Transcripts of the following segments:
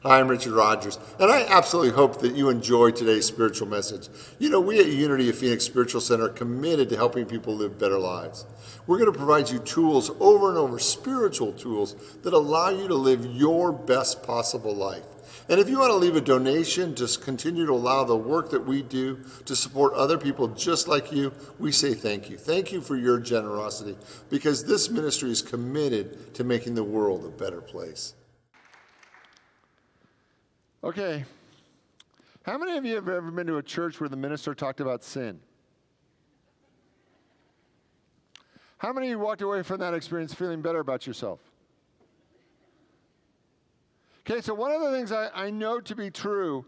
Hi, I'm Richard Rogers, and I absolutely hope that you enjoy today's spiritual message. You know, we at Unity of Phoenix Spiritual Center are committed to helping people live better lives. We're going to provide you tools over and over, spiritual tools that allow you to live your best possible life. And if you want to leave a donation to continue to allow the work that we do to support other people just like you, we say thank you. Thank you for your generosity, because this ministry is committed to making the world a better place. Okay, how many of you have ever been to a church where the minister talked about sin? How many of you walked away from that experience feeling better about yourself? Okay, so one of the things I know to be true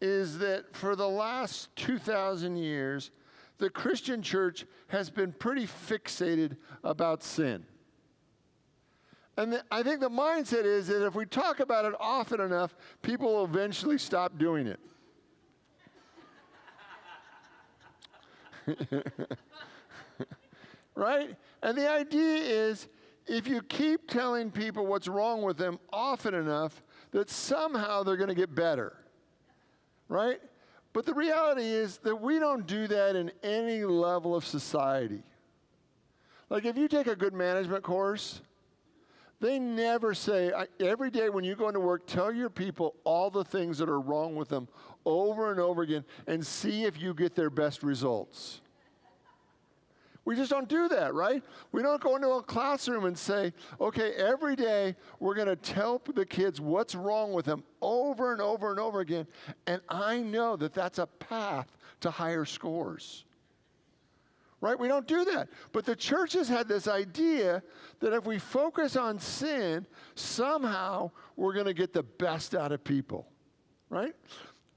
is that for the last 2,000 years, the Christian church has been pretty fixated about sin. And I think the mindset is that if we talk about it often enough, people will eventually stop doing it. Right? And the idea is, if you keep telling people what's wrong with them often enough, that somehow they're going to get better. Right? But the reality is that we don't do that in any level of society. Like if you take a good management course, they never say, every day when you go into work, tell your people all the things that are wrong with them over and over again and see if you get their best results. We just don't do that, right? We don't go into a classroom and say, okay, every day we're going to tell the kids what's wrong with them over and over and over again. And I know that that's a path to higher scores. Right? We don't do that. But the church has had this idea that if we focus on sin, somehow we're going to get the best out of people. Right?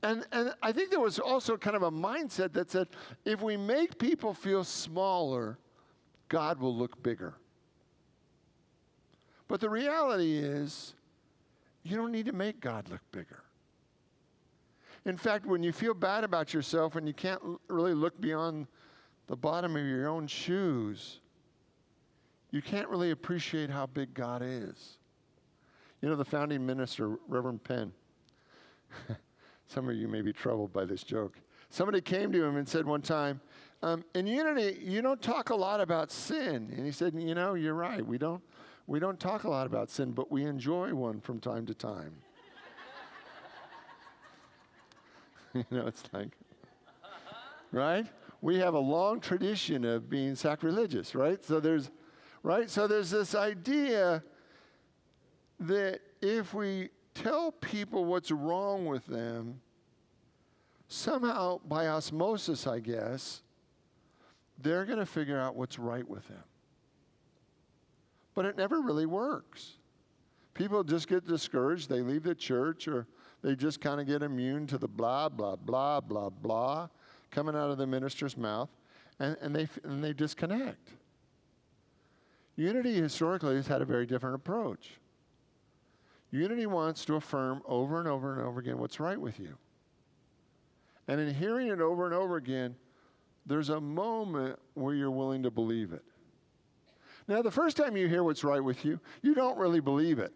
And I think there was also kind of a mindset that said, if we make people feel smaller, God will look bigger. But the reality is, you don't need to make God look bigger. In fact, when you feel bad about yourself and you can't really look beyond the bottom of your own shoes, you can't really appreciate how big God is. You know, the founding minister, Reverend Penn, some of you may be troubled by this joke. Somebody came to him and said one time, in Unity, you don't talk a lot about sin. And he said, you know, you're right. We don't talk a lot about sin, but we enjoy one from time to time. You know, it's like, right? We have a long tradition of being sacrilegious, right? So there's this idea that if we tell people what's wrong with them, somehow by osmosis, I guess, they're going to figure out what's right with them. But it never really works. People just get discouraged. They leave the church, or they just kind of get immune to the blah, blah, blah, blah, blah coming out of the minister's mouth, and they disconnect. Unity historically has had a very different approach. Unity wants to affirm over and over and over again what's right with you. And in hearing it over and over again, there's a moment where you're willing to believe it. Now, the first time you hear what's right with you, you don't really believe it.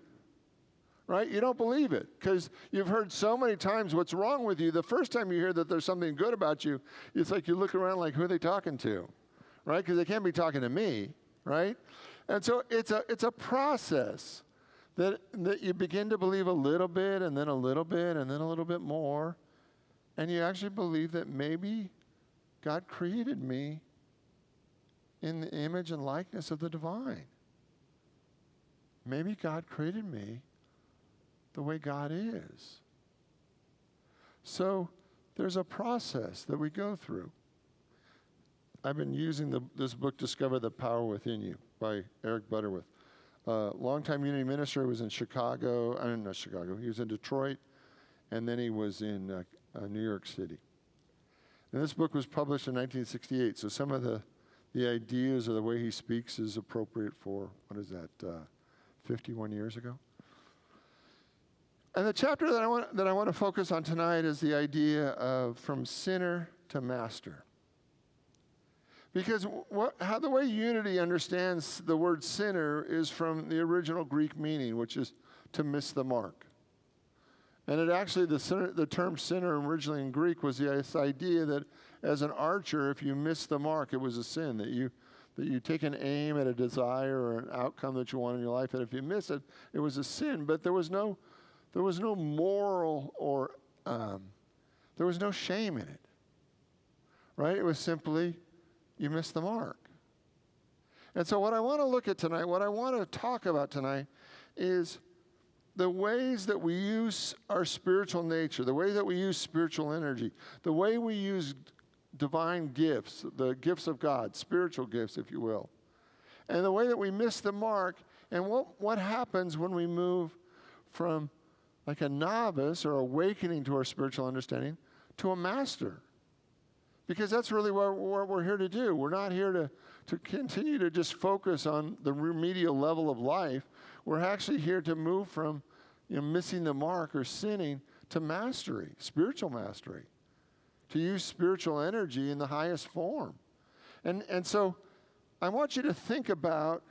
Right? You don't believe it because you've heard so many times what's wrong with you. The first time you hear that there's something good about you, it's like you look around like, who are they talking to? Right? Because they can't be talking to me. Right? And so it's a process that you begin to believe a little bit and then a little bit and then a little bit more. And you actually believe that maybe God created me in the image and likeness of the divine. Maybe God created me the way God is. So there's a process that we go through. I've been using this book, Discover the Power Within You, by Eric Butterworth. Longtime Unity minister, was in Chicago, not Chicago, he was in Detroit, and then he was in New York City. And this book was published in 1968, so some of the ideas or the way he speaks is appropriate for, 51 years ago? And the chapter that I want to focus on tonight is the idea of from sinner to master. Because how the way Unity understands the word sinner is from the original Greek meaning, which is to miss the mark. And it actually, the term sinner originally in Greek was this idea that as an archer, if you missed the mark, it was a sin, that you take an aim at a desire or an outcome that you want in your life, and if you miss it, it was a sin. But there was no moral or there was no shame in it, right? It was simply you missed the mark. And so what I want to look at tonight, what I want to talk about tonight is the ways that we use our spiritual nature, the way that we use spiritual energy, the way we use divine gifts, the gifts of God, spiritual gifts, if you will, and the way that we miss the mark, and what happens when we move from like a novice or awakening to our spiritual understanding to a master. Because that's really what we're here to do. We're not here to continue to just focus on the remedial level of life. We're actually here to move from missing the mark or sinning to mastery, spiritual mastery, to use spiritual energy in the highest form. And so I want you to think about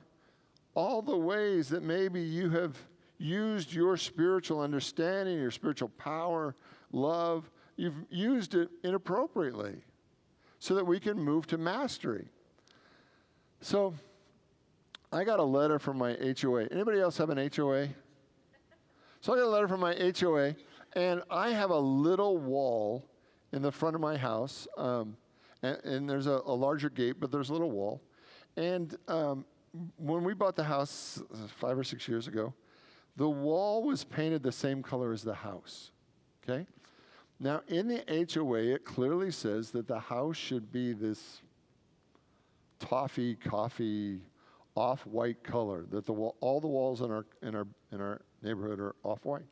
all the ways that maybe you have used your spiritual understanding, your spiritual power, love, you've used it inappropriately so that we can move to mastery. So I got a letter from my HOA. Anybody else have an HOA? So I got a letter from my HOA, and I have a little wall in the front of my house, and there's a larger gate, but there's a little wall. And when we bought the house 5 or 6 years ago, the wall was painted the same color as the house, okay? Now, in the HOA, it clearly says that the house should be this toffee, coffee, off-white color, that all the walls in our neighborhood are off-white.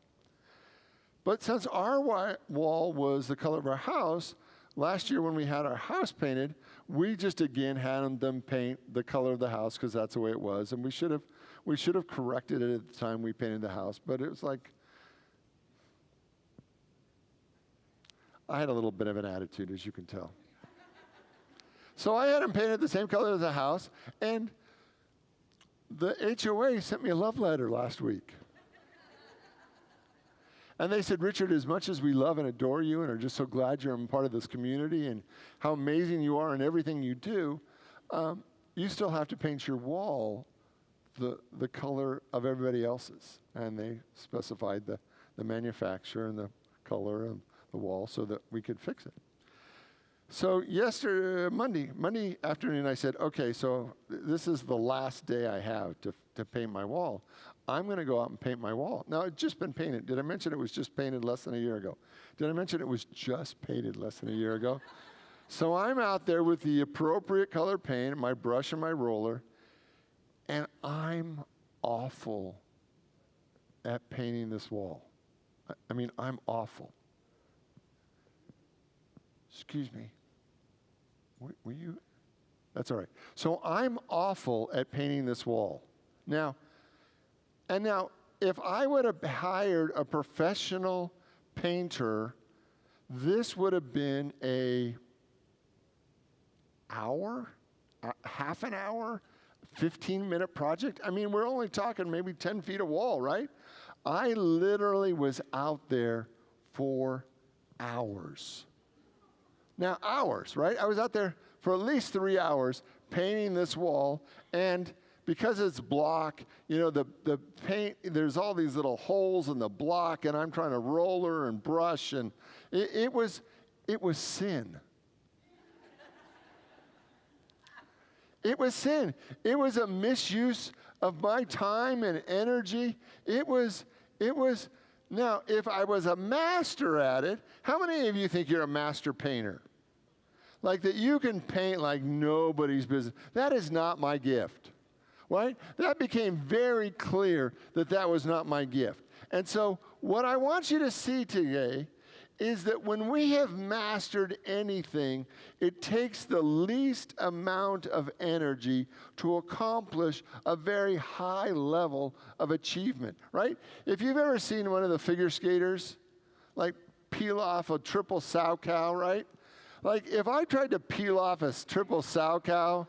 But since our wall was the color of our house, last year when we had our house painted, we just again had them paint the color of the house because that's the way it was, and we should have corrected it at the time we painted the house, but it was like, I had a little bit of an attitude, as you can tell. So I had them painted the same color as the house, and the HOA sent me a love letter last week. And they said, Richard, as much as we love and adore you and are just so glad you're a part of this community and how amazing you are in everything you do, you still have to paint your wall the color of everybody else's. And they specified the manufacturer and the color of the wall so that we could fix it. So Monday afternoon, I said, okay, so this is the last day I have to paint my wall. I'm going to go out and paint my wall. Now, it's just been painted. Did I mention it was just painted less than a year ago? Did I mention it was just painted less than a year ago? So I'm out there with the appropriate color paint, my brush and my roller, and I'm awful at painting this wall. I mean, I'm awful. Excuse me. Were you? That's all right. So I'm awful at painting this wall. Now, if I would have hired a professional painter, this would have been a half an hour, 15-minute project. I mean, we're only talking maybe 10 feet of wall, right? I literally was out there for hours. Now, hours, right? I was out there for at least 3 hours painting this wall, and because it's block, the paint, there's all these little holes in the block, and I'm trying to roller and brush, and it was sin. It was sin. It was a misuse of my time and energy. It was, now, if I was a master at it, how many of you think you're a master painter? Like that you can paint like nobody's business. That is not my gift, right? That became very clear that was not my gift. And so what I want you to see today is that when we have mastered anything, it takes the least amount of energy to accomplish a very high level of achievement, right? If you've ever seen one of the figure skaters, like peel off a triple Salchow, right? Like if I tried to peel off a triple Salchow,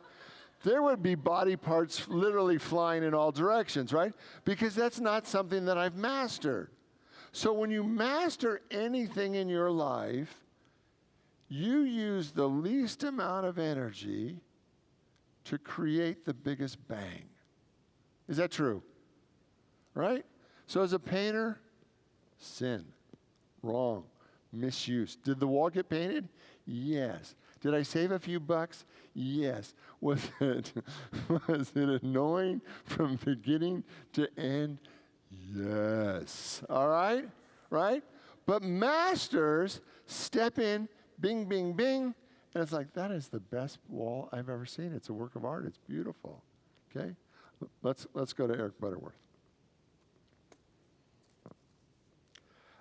there would be body parts literally flying in all directions, right? Because that's not something that I've mastered. So when you master anything in your life, you use the least amount of energy to create the biggest bang. Is that true? Right? So as a painter, sin, wrong, misuse. Did the wall get painted? Yes. Did I save a few bucks? Yes. Was it annoying from beginning to end? Yes. All right? Right? But masters step in, bing, bing, bing, and it's like, that is the best wall I've ever seen. It's a work of art. It's beautiful. Okay? Let's go to Eric Butterworth.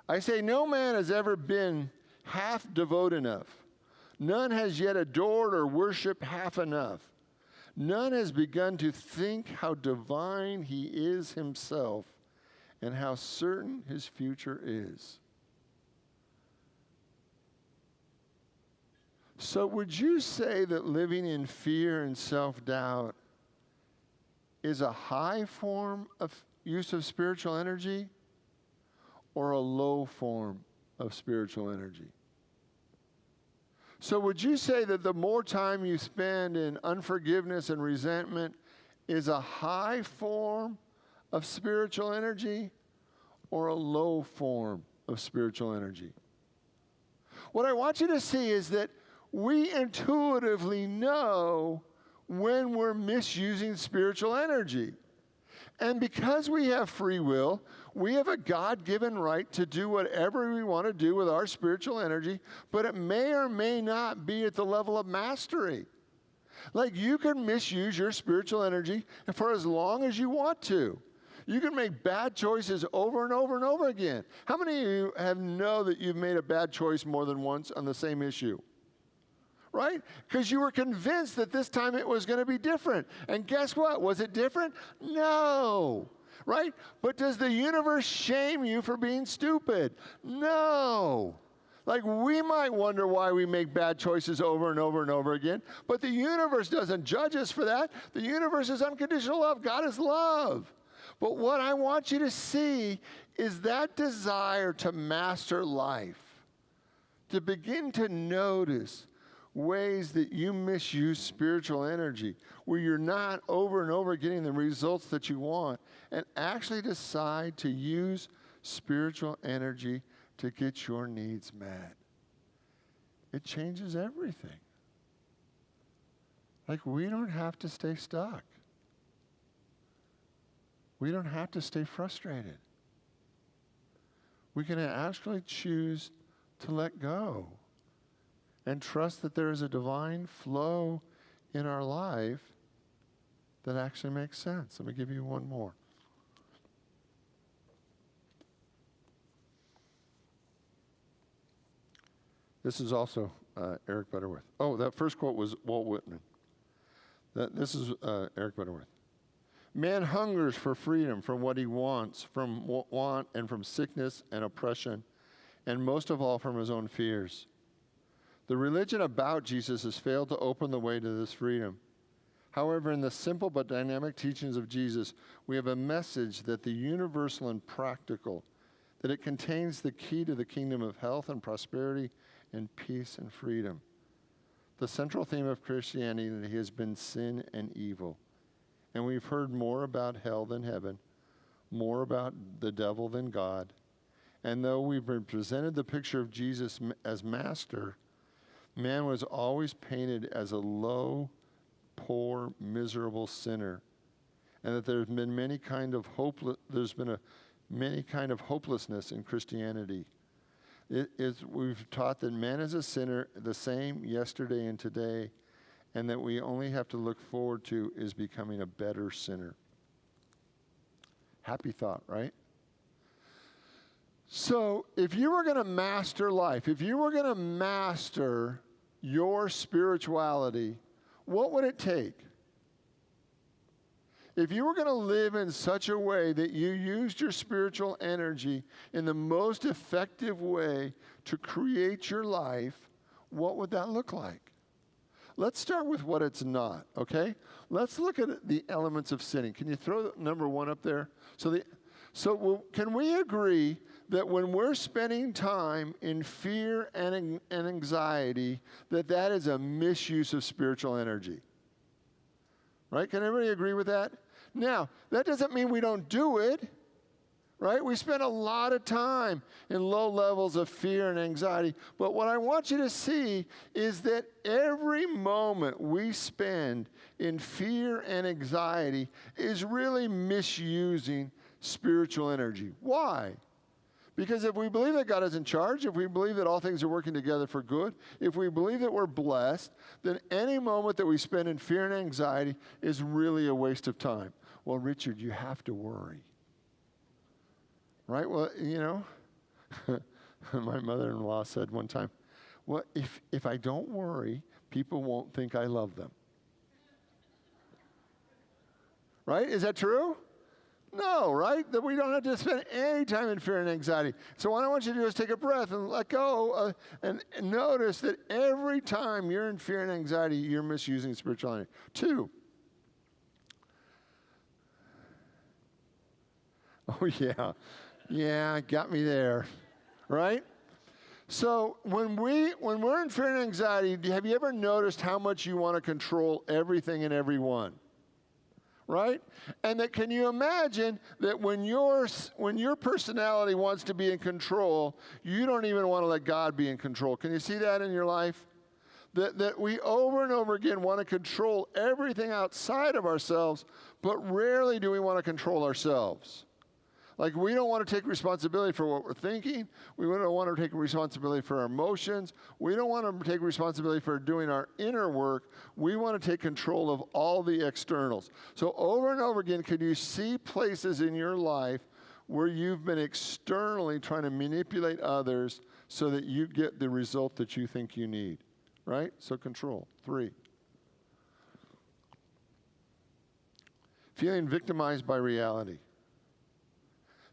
I say, no man has ever been half devout enough. None has yet adored or worshiped half enough. None has begun to think how divine he is himself and how certain his future is. So would you say that living in fear and self-doubt is a high form of use of spiritual energy or a low form of spiritual energy? So would you say that the more time you spend in unforgiveness and resentment is a high form of spiritual energy or a low form of spiritual energy? What I want you to see is that we intuitively know when we're misusing spiritual energy. And because we have free will, we have a God-given right to do whatever we want to do with our spiritual energy, but it may or may not be at the level of mastery. Like, you can misuse your spiritual energy for as long as you want to. You can make bad choices over and over and over again. How many of you know that you've made a bad choice more than once on the same issue? Right? Because you were convinced that this time it was going to be different. And guess what? Was it different? No. Right? But does the universe shame you for being stupid? No. Like, we might wonder why we make bad choices over and over and over again, but the universe doesn't judge us for that. The universe is unconditional love. God is love. But what I want you to see is that desire to master life, to begin to notice ways that you misuse spiritual energy, where you're not over and over getting the results that you want, and actually decide to use spiritual energy to get your needs met. It changes everything. Like, we don't have to stay stuck. We don't have to stay frustrated. We can actually choose to let go and trust that there is a divine flow in our life that actually makes sense. Let me give you one more. This is also Eric Butterworth. Oh, that first quote was Walt Whitman. This is Eric Butterworth. Man hungers for freedom from what he wants, from want and from sickness and oppression, and most of all from his own fears. The religion about Jesus has failed to open the way to this freedom. However, in the simple but dynamic teachings of Jesus, we have a message that the universal and practical, that it contains the key to the kingdom of health and prosperity and peace and freedom. The central theme of Christianity has been sin and evil. And we've heard more about hell than heaven, more about the devil than God. And though we've been presented the picture of Jesus as master, man was always painted as a low, poor, miserable sinner. And that there's been many kind of hopelessness in Christianity. We've taught that man is a sinner, the same yesterday and today, and that we only have to look forward to is becoming a better sinner. Happy thought, right? So if you were going to master life, if you were going to master your spirituality, what would it take? If you were going to live in such a way that you used your spiritual energy in the most effective way to create your life, what would that look like? Let's start with what it's not, okay? Let's look at the elements of sinning. Can you throw number one up there? Can we agree that when we're spending time in fear and anxiety, that is a misuse of spiritual energy. Right? Can everybody agree with that? Now, that doesn't mean we don't do it. Right? We spend a lot of time in low levels of fear and anxiety. But what I want you to see is that every moment we spend in fear and anxiety is really misusing spiritual energy. Why? Because if we believe that God is in charge, if we believe that all things are working together for good, if we believe that we're blessed, then any moment that we spend in fear and anxiety is really a waste of time. Well, Richard, you have to worry. Right? Well, you know, my mother-in-law said one time, well, if I don't worry, people won't think I love them. Right? Is that true? No, right? That we don't have to spend any time in fear and anxiety. So what I want you to do is take a breath and let go and notice that every time you're in fear and anxiety, you're misusing spiritual energy. 2. Oh, yeah. Yeah, got me there, right? So when we're in fear and anxiety, have you ever noticed how much you want to control everything and everyone? Right? And that can you imagine that when your personality wants to be in control, you don't even want to let God be in control. Can you see that in your life? That we over and over again want to control everything outside of ourselves, but rarely do we want to control ourselves. Like, we don't want to take responsibility for what we're thinking. We don't want to take responsibility for our emotions. We don't want to take responsibility for doing our inner work. We want to take control of all the externals. So over and over again, can you see places in your life where you've been externally trying to manipulate others so that you get the result that you think you need? Right? So control. 3. Feeling victimized by reality.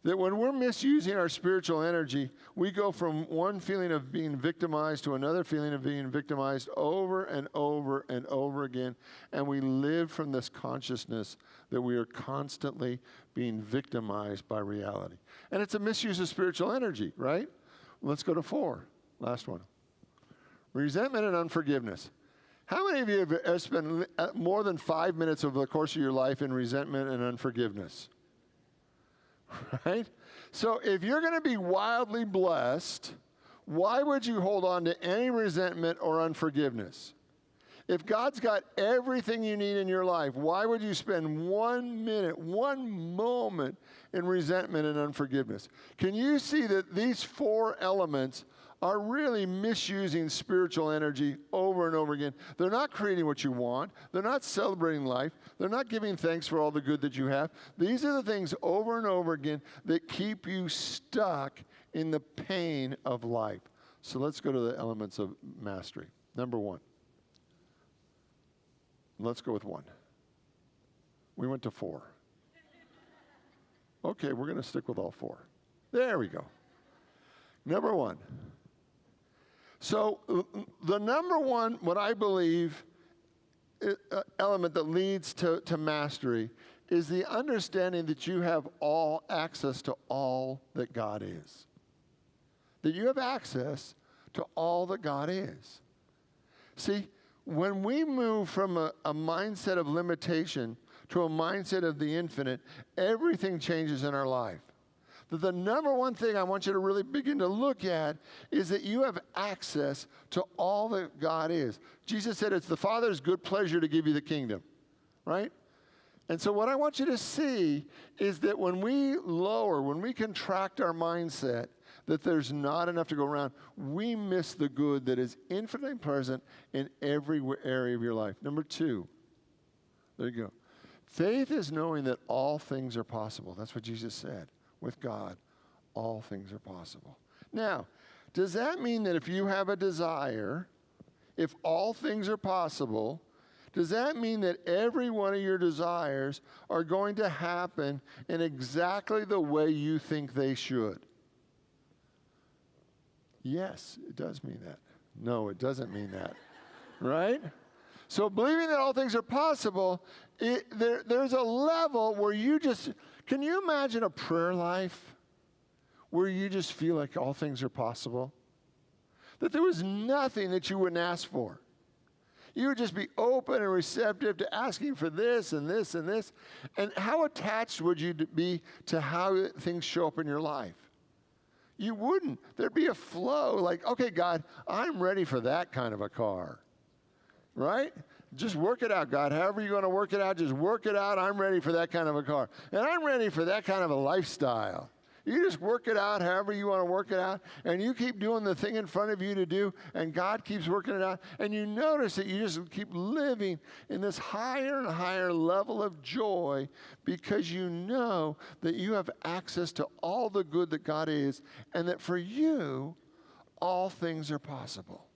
That when we're misusing our spiritual energy, we go from one feeling of being victimized to another feeling of being victimized over and over and over again. And we live from this consciousness that we are constantly being victimized by reality. And it's a misuse of spiritual energy, right? Let's go to 4. Last one. Resentment and unforgiveness. How many of you have spent more than 5 minutes over the course of your life in resentment and unforgiveness? Right? So if you're going to be wildly blessed, why would you hold on to any resentment or unforgiveness? If God's got everything you need in your life, why would you spend 1 minute, 1 moment in resentment and unforgiveness? Can you see that these 4 elements are really misusing spiritual energy over and over again? They're not creating what you want. They're not celebrating life. They're not giving thanks for all the good that you have. These are the things over and over again that keep you stuck in the pain of life. So let's go to the elements of mastery. Number 1. Let's go with 1. We went to 4. Okay, we're going to stick with all 4. There we go. Number 1. So the number 1, what I believe, element that leads to mastery is the understanding that you have all access to all that God is. That you have access to all that God is. See, when we move from a mindset of limitation to a mindset of the infinite, everything changes in our life. The number 1 thing I want you to really begin to look at is that you have access to all that God is. Jesus said it's the Father's good pleasure to give you the kingdom, right? And so what I want you to see is that when we contract our mindset, that there's not enough to go around, we miss the good that is infinitely present in every area of your life. Number 2, there you go. Faith is knowing that all things are possible. That's what Jesus said. With God, all things are possible. Now, does that mean that if you have a desire, if all things are possible, does that mean that every one of your desires are going to happen in exactly the way you think they should? Yes, it does mean that. No, it doesn't mean that. Right? So believing that all things are possible, there's a level where you just, can you imagine a prayer life where you just feel like all things are possible? That there was nothing that you wouldn't ask for. You would just be open and receptive to asking for this and this and this. And how attached would you be to how things show up in your life? You wouldn't. There'd be a flow like, okay, God, I'm ready for that kind of a car. Right? Just work it out, God. However you're going to work it out, just work it out. I'm ready for that kind of a car. And I'm ready for that kind of a lifestyle. You just work it out however you want to work it out, and you keep doing the thing in front of you to do, and God keeps working it out. And you notice that you just keep living in this higher and higher level of joy because you know that you have access to all the good that God is, and that for you, all things are possible.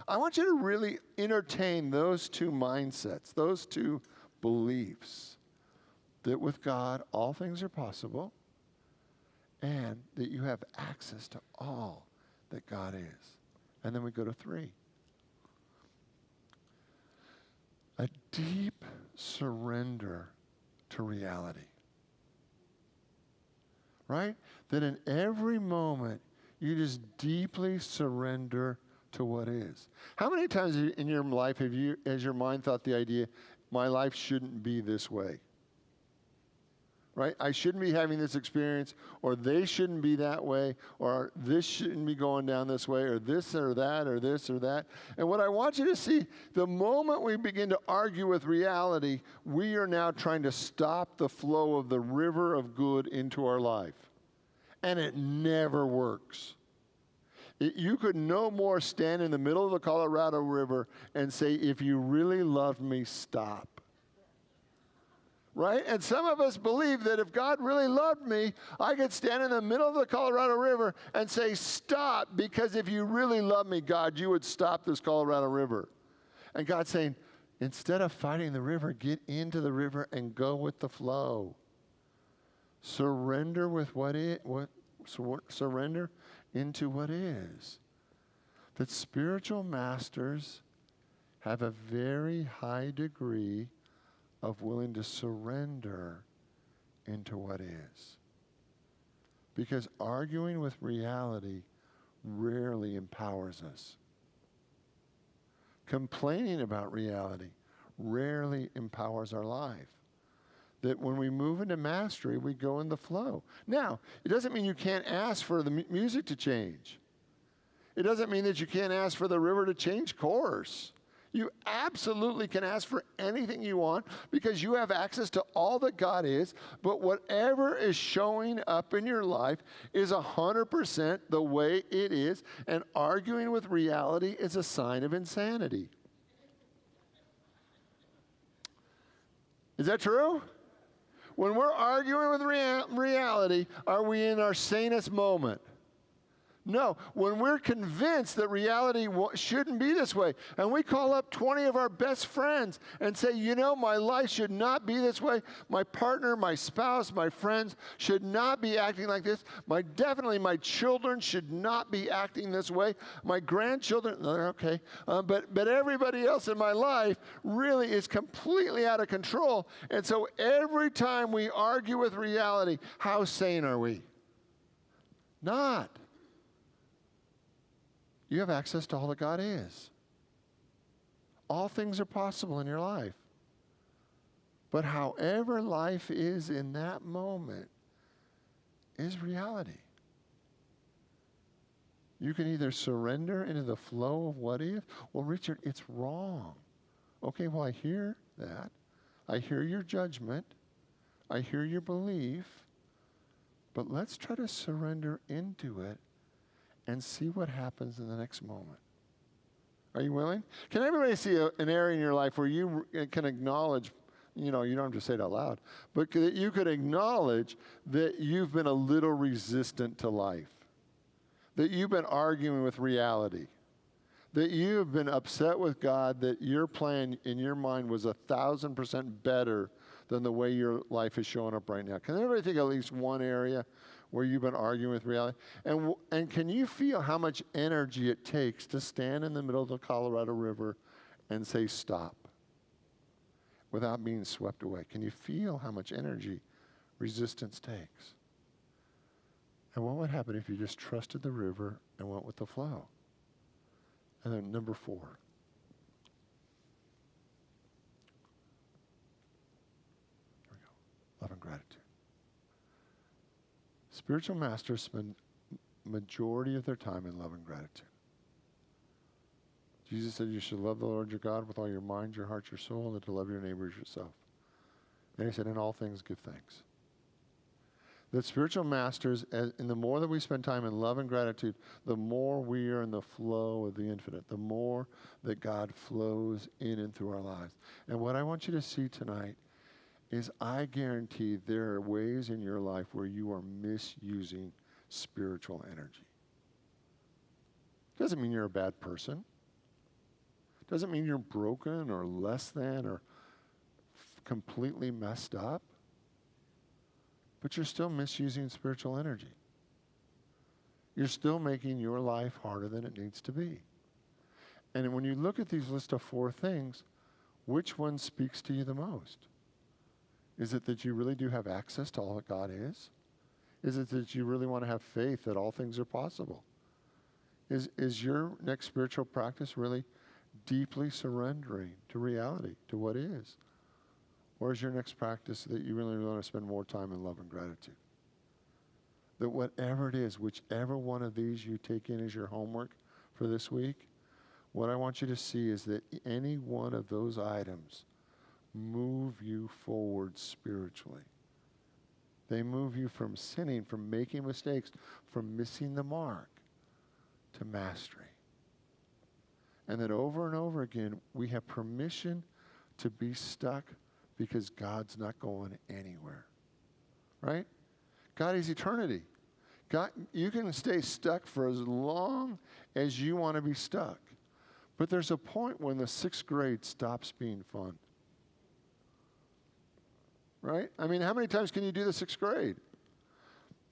I want you to really entertain those two mindsets, those two beliefs, that with God, all things are possible, and that you have access to all that God is. And then we go to 3. A deep surrender to reality. Right? That in every moment, you just deeply surrender to what is. How many times in your life has your mind thought the idea, my life shouldn't be this way? Right? I shouldn't be having this experience, or they shouldn't be that way, or this shouldn't be going down this way, or this or that, or this or that. And what I want you to see, the moment we begin to argue with reality, we are now trying to stop the flow of the river of good into our life. And it never works. You could no more stand in the middle of the Colorado River and say, if you really love me, stop. Right? And some of us believe that if God really loved me, I could stand in the middle of the Colorado River and say, stop, because if you really love me, God, you would stop this Colorado River. And God's saying, instead of fighting the river, get into the river and go with the flow. Surrender with surrender into what is. That spiritual masters have a very high degree of willing to surrender into what is. Because arguing with reality rarely empowers us. Complaining about reality rarely empowers our life. That when we move into mastery, we go in the flow. Now, it doesn't mean you can't ask for the music to change. It doesn't mean that you can't ask for the river to change course. You absolutely can ask for anything you want because you have access to all that God is, but whatever is showing up in your life is 100% the way it is, and arguing with reality is a sign of insanity. Is that true? When we're arguing with reality, are we in our sanest moment? No, when we're convinced that reality shouldn't be this way, and we call up 20 of our best friends and say, you know, my life should not be this way. My partner, my spouse, my friends should not be acting like this. Definitely my children should not be acting this way. My grandchildren, they're okay. But everybody else in my life really is completely out of control. And so every time we argue with reality, how sane are we? Not. You have access to all that God is. All things are possible in your life. But however life is in that moment is reality. You can either surrender into the flow of what is. Well, Richard, it's wrong. Okay, well, I hear that. I hear your judgment. I hear your belief. But let's try to surrender into it and see what happens in the next moment. Are you willing? Can everybody see an area in your life where you can acknowledge, you don't have to say it out loud, but that you could acknowledge that you've been a little resistant to life, that you've been arguing with reality, that you have been upset with God, that your plan in your mind was 1,000% better than the way your life is showing up right now? Can everybody think of at least one area where you've been arguing with reality? And can you feel how much energy it takes to stand in the middle of the Colorado River and say stop without being swept away? Can you feel how much energy resistance takes? And what would happen if you just trusted the river and went with the flow? And then number 4. Here we go. Love and gratitude. Spiritual masters spend majority of their time in love and gratitude. Jesus said you should love the Lord your God with all your mind, your heart, your soul, and to love your neighbor as yourself. And he said, in all things give thanks. That spiritual masters, and the more that we spend time in love and gratitude, the more we are in the flow of the infinite, the more that God flows in and through our lives. And what I want you to see tonight is I guarantee there are ways in your life where you are misusing spiritual energy. Doesn't mean you're a bad person. Doesn't mean you're broken or less than or completely messed up. But you're still misusing spiritual energy. You're still making your life harder than it needs to be. And when you look at these list of 4 things, which one speaks to you the most? Is it that you really do have access to all that God is? Is it that you really want to have faith that all things are possible? Is your next spiritual practice really deeply surrendering to reality, to what is? Or is your next practice that you really want to spend more time in love and gratitude? That whatever it is, whichever one of these you take in as your homework for this week, what I want you to see is that any one of those items move you forward spiritually. They move you from sinning, from making mistakes, from missing the mark, to mastery. And that over and over again, we have permission to be stuck because God's not going anywhere, right? God is eternity. God, you can stay stuck for as long as you want to be stuck. But there's a point when the 6th grade stops being fun, right? I mean, how many times can you do the 6th grade?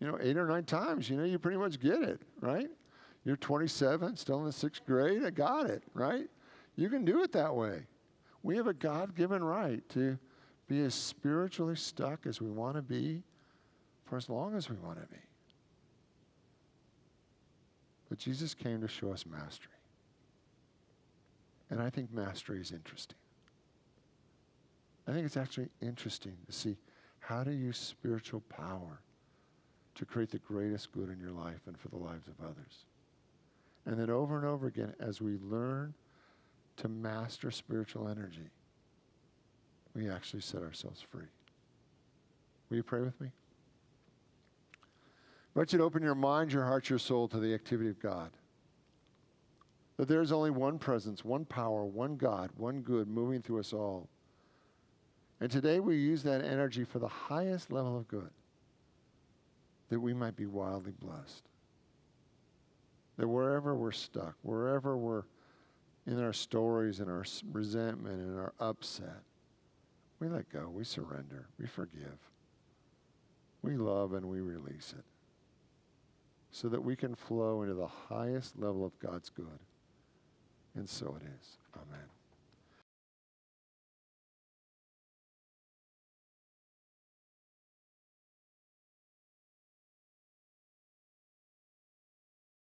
8 or 9 times, you pretty much get it, right? You're 27, still in the 6th grade, I got it, right? You can do it that way. We have a God-given right to be as spiritually stuck as we want to be for as long as we want to be. But Jesus came to show us mastery. And I think mastery is interesting. I think it's actually interesting to see how to use spiritual power to create the greatest good in your life and for the lives of others. And then over and over again, as we learn to master spiritual energy, we actually set ourselves free. Will you pray with me? I want you to open your mind, your heart, your soul to the activity of God. That there is only one presence, one power, one God, one good moving through us all. And today we use that energy for the highest level of good, that we might be wildly blessed. That wherever we're stuck, wherever we're in our stories and our resentment and our upset, we let go, we surrender, we forgive. We love and we release it so that we can flow into the highest level of God's good. And so it is. Amen.